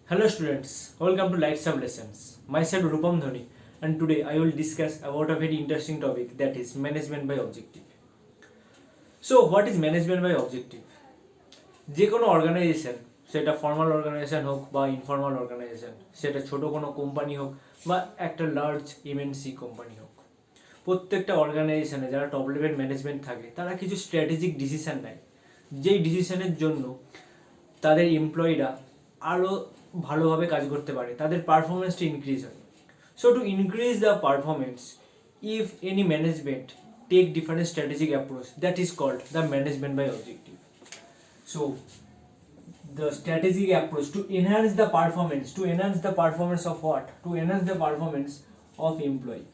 Hello students, welcome to Light Sub Lessons. Myself Rupam Dhani, and today I will discuss about a very interesting topic, that is management by objective. So what is management by objective? যে কোনো organisation, সেটা formal organisation হোক বা informal organisation, সেটা ছোট কোনো company হোক বা একটা লার্জ এমএনসি কোম্পানি হোক, প্রত্যেকটা অর্গানাইজেশনে যারা টপ লেভেল ম্যানেজমেন্ট থাকে তারা কিছু স্ট্র্যাটেজিক ডিসিশন নেয়, যেই ডিসিশনের জন্য তাদের এমপ্লয়িরা আরও ভালোভাবে কাজ করতে পারে, তাদের পারফরমেন্সটা ইনক্রিজ হয়। So to increase the performance, if any management take different strategic approach, that is called the management by objective. So the strategic approach to enhance the performance of what? To enhance the performance of employee.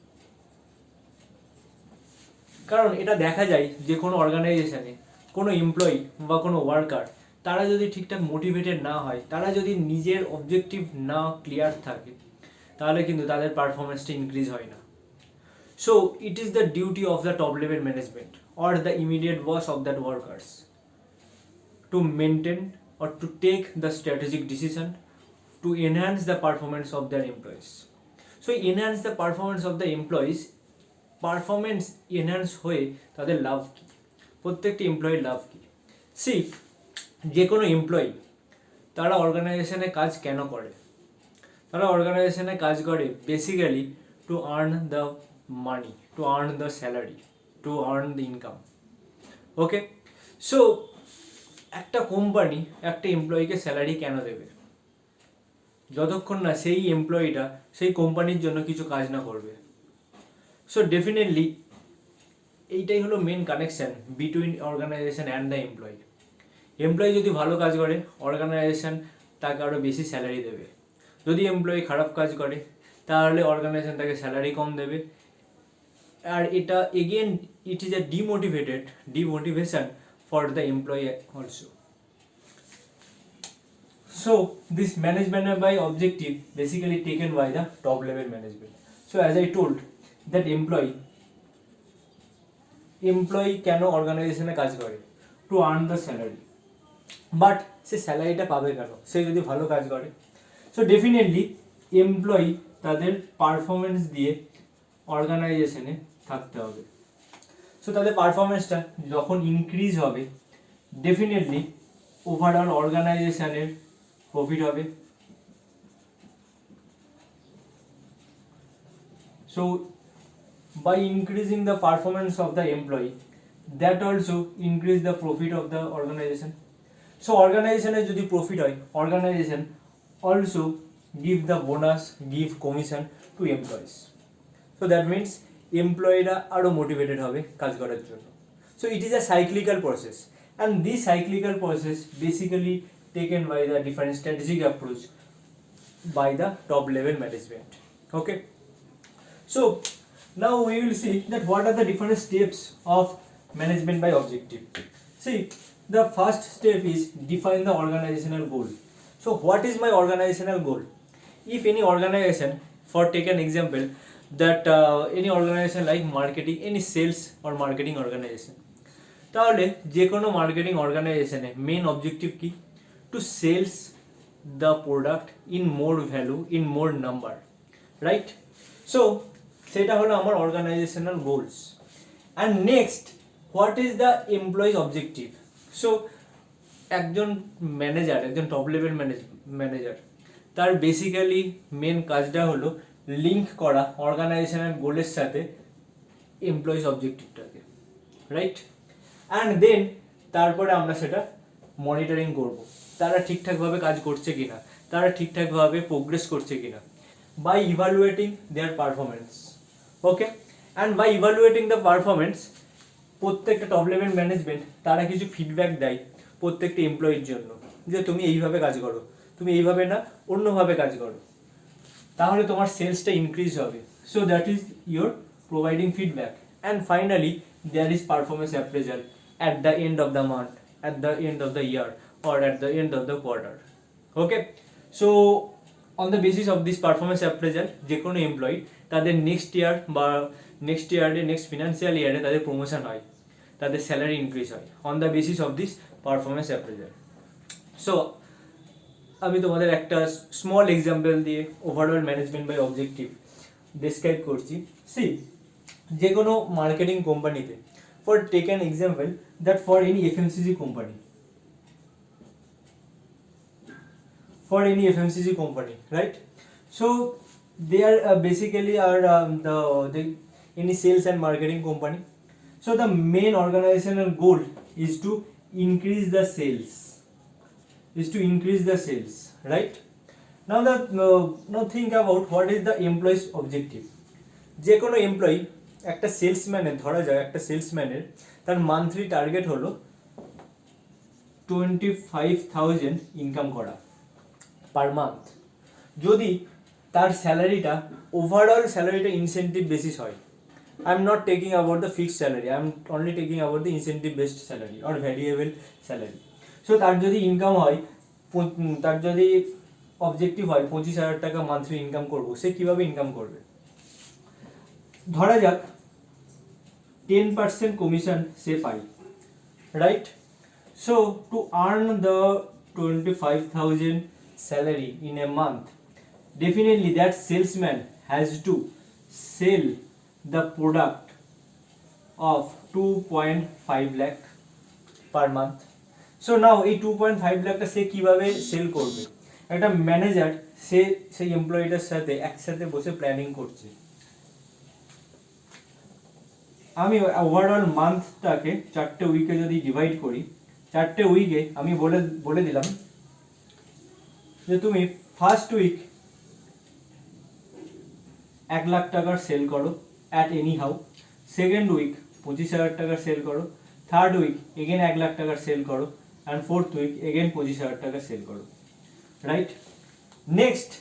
কারণ এটা দেখা যায় যে কোনো অর্গানাইজেশনে কোনো employee বা কোনো ওয়ার্কার, তারা যদি ঠিকঠাক মোটিভেটেড না হয়, তারা যদি নিজের অবজেক্টিভ না ক্লিয়ার থাকে, তাহলে কিন্তু তাদের পারফরমেন্সটা ইনক্রিজ হয় না। So it is the duty of the top level management or the immediate boss of that workers to maintain or to take the strategic decision to enhance the performance of their employees. So enhance the performance of the employees, performance enhance হয়ে তাদের লাভ কি, প্রত্যেকটি এমপ্লয়ির লাভ কি? C, যে কোনো employee তারা অর্গানাইজেশনে কাজ কেন করে? তারা অর্গানাইজেশনে কাজ করে basically two earn the money, to earn the salary, to earn the income. Okay, so একটা কোম্পানি একটা এমপ্লয়িকে স্যালারি কেন দেবে? যতক্ষণ না সেই এমপ্লয়িটা সেই কোম্পানির জন্য কিছু কাজ না করবে। সো ডেফিনেটলি এইটাই হলো main connection between organisation and the employee. Employee যদি ভালো কাজ করে, অর্গানাইজেশন তাকে আরও বেশি স্যালারি দেবে। যদি এমপ্লয়ি খারাপ কাজ করে, তাহলে অর্গানাইজেশন তাকে স্যালারি কম দেবে। আর এটা again it is a demotivation for the employee also. So this management by objective basically taken by the top level management. So as I told that employee কেন অর্গানাইজেশনে কাজ করে? To earn the salary. But সে স্যালারিটা পাবে কেন? সে যদি ভালো কাজ করে। সো ডেফিনেটলি এমপ্লয়ি তাদের পারফরমেন্স দিয়ে অর্গানাইজেশনে থাকতে হবে। সো তাদের পারফরমেন্সটা যখন ইনক্রিজ হবে, ডেফিনেটলি ওভারঅল অর্গানাইজেশনের প্রফিট হবে। So by increasing the performance of the employee, that also increase the profit of the organisation. So অর্গানাইজেশনের যদি প্রফিট হয়, organisation also give the bonus, give commission to employees. So that means এমপ্লয়িরা আরও motivated হবে কাজ করার জন্য। So it is a cyclical process, and this cyclical process basically taken by the different strategic approach by the top level management. Okay, so now we will see that what are the different steps of management by objective. See, the first step is define the organisational goal. So what is my organizational goal? If any organization, for take an example, that any organization like marketing, any sales or marketing organization, তাহলে যে কোনো marketing অর্গানাইজেশনে main objective কি? To sales the product in more value, in more number, right? So সেটা হলো আমার organisational goals. And next, what is the employees objective? So একজন manager, একজন টপ লেভেল ম্যানেজার, তার বেসিক্যালি মেন কাজটা হলো লিঙ্ক করা অর্গানাইজেশনের গোলের সাথে এমপ্লয়িজ অবজেক্টিভটাকে, রাইট? অ্যান্ড দেন তারপরে আমরা সেটা মনিটরিং করব, তারা ঠিকঠাকভাবে কাজ করছে কিনা, তারা ঠিকঠাকভাবে প্রোগ্রেস করছে কিনা, by evaluating their performance. Okay, and by evaluating the performance, প্রত্যেকটা টপ লেভেল ম্যানেজমেন্ট তারা কিছু ফিডব্যাক দেয় প্রত্যেকটা এমপ্লয়ির জন্য, যে তুমি এইভাবে কাজ করো, তুমি এইভাবে না অন্যভাবে কাজ করো, তাহলে তোমার সেলসটা ইনক্রিজ হবে। So that is your providing feedback. And finally there is performance appraisal at the end of the month, at the end of the year, or at the end of the quarter. Okay, so on the basis of this performance appraisal, যে কোনো employee তাদের next year বা next ইয়ারে, next financial ইয়ারে তাদের promotion হয়, তাদের salary increase হয় on the basis of this performance appraisal. So আমি তোমাদের একটা স্মল এক্সাম্পল দিয়ে overall management by objective describe করছি। সি, যে কোনো মার্কেটিং কোম্পানিতে, for take an example that for any FMCG company, right? So they are basically are the any sales and marketing company. So the main organizational goal is to increase the sales, right? Now think about what is the employee's objective. যে কোনো employee, একটা সেলসম্যানের, ধরা যায় একটা সেলসম্যানের তার monthly target হলো 25,000 income করা per month. যদি তার স্যালারিটা, ওভারঅল স্যালারিটা ইনসেন্টিভ বেসিস হয়, I am not taking about the fixed salary, I am only taking about the incentive based salary or variable salary. So তার যদি ইনকাম হয়, তার যদি অবজেক্টিভ হয় 25,000 টাকা মান্থলি ইনকাম করবো, সে কিভাবে ইনকাম করবে? ধরা যাক 10% কমিশন সে পায়, right? So two earn the 25,000 salary in a month, definitely that salesman has to sell the product of 2.5 lakh per month. So now এই 2.5 লাখটা সে কিভাবে সেল করবে? একটা ম্যানেজার সেই এমপ্লয়িটার সাথে একসাথে বসে প্ল্যানিং করছে। আমি ওভারঅল মান্থটাকে 4টে উইকে যদি ডিভাইড করি, 4টে উইকে আমি বলে দিলাম যে তুমি ফার্স্ট উইক 1 লাখ টাকার সেল করো at any how, second week 25,000 টাকার সেল করো, থার্ড উইক এগেন 1 লাখ টাকার সেল করো, অ্যান্ড ফোর্থ উইক এগেন 25,000 টাকার সেল করো, রাইট? নেক্সট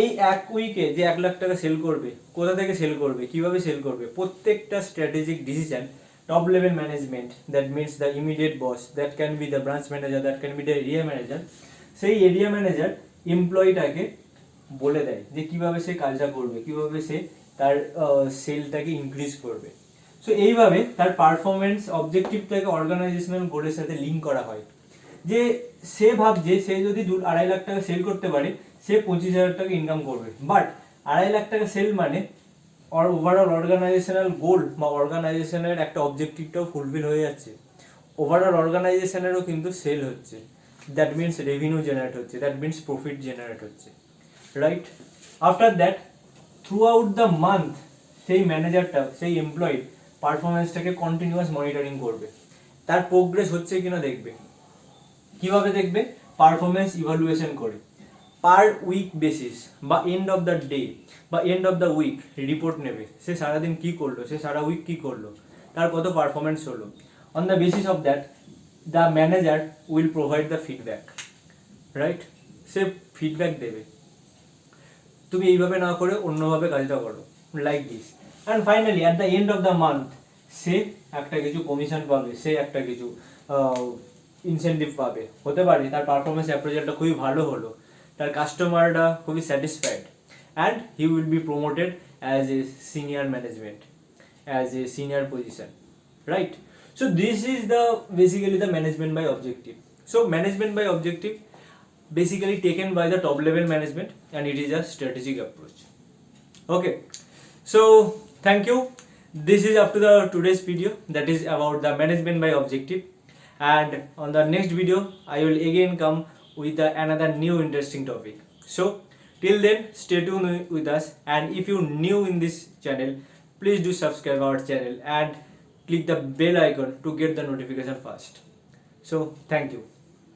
এই এক উইকে যে 1 লাখ টাকা সেল করবে, কোথা থেকে সেল করবে, কিভাবে সেল করবে, প্রত্যেকটা strategic decision top level management, that means the immediate boss, that can be the branch manager, that can be the area manager, সেই এরিয়া ম্যানেজার এমপ্লয়িটাকে বলে দেয় যে কিভাবে সে কাজটা করবে, কিভাবে সে তার সেলটাকে ইনক্রিজ করবে। সো এইভাবে তার পারফরমেন্স অবজেক্টিভটাকে অর্গানাইজেশনাল গোলের সাথে লিঙ্ক করা হয়। যে সে ভাবছে সে যদি 2.5 লাখ টাকা সেল করতে পারে, সে 25,000 টাকা ইনকাম করবে, বাট 2.5 লাখ টাকা সেল মানে ওভারঅল অর্গানাইজেশনাল গোল বা অর্গানাইজেশনের একটা অবজেক্টিভটাও ফুলফিল হয়ে যাচ্ছে, ওভারঅল অর্গানাইজেশনেরও কিন্তু সেল হচ্ছে, দ্যাট মিনস রেভিনিউ জেনারেট হচ্ছে, দ্যাট মিনস প্রফিট জেনারেট হচ্ছে, right? After that through out the month সেই ম্যানেজারটা সেই এমপ্লয়ি পারফরমেন্সটাকে কন্টিনিউয়াস মনিটরিং করবে, তার প্রোগ্রেস হচ্ছে কিনা দেখবে। কিভাবে দেখবে? পারফরমেন্স ইভালুয়েশন করে পার উইক বেসিস বা এন্ড অফ দ্য ডে বা end of the week report নেবে, সে সারাদিন কি করলো, সে সারা উইক কি করলো, তার কত পারফরমেন্স হলো। On the basis of that the manager will provide the feedback, right? সে ফিডব্যাক দেবে, তুমি এইভাবে না করে অন্যভাবে কাজটা করো, like this. And finally at the end of the month সে একটা কিছু কমিশন পাবে, সে একটা কিছু ইনসেন্টিভ পাবে, হতে পারে তার পারফরমেন্স অ্যাপ্রেজালটা খুবই ভালো হলো, তার কাস্টমাররা খুবই satisfied, and he will be promoted as a senior management, as a senior position, right? So this is the basically the management by objective. So management by objective basically taken by the top level management, and it is a strategic approach. Okay, so thank you. This is up to the today's video, that is about the management by objective, and on the next video I will again come with another new interesting topic. So till then stay tuned with us, and if you new in this channel, please do subscribe our channel and click the bell icon to get the notification first. So thank you.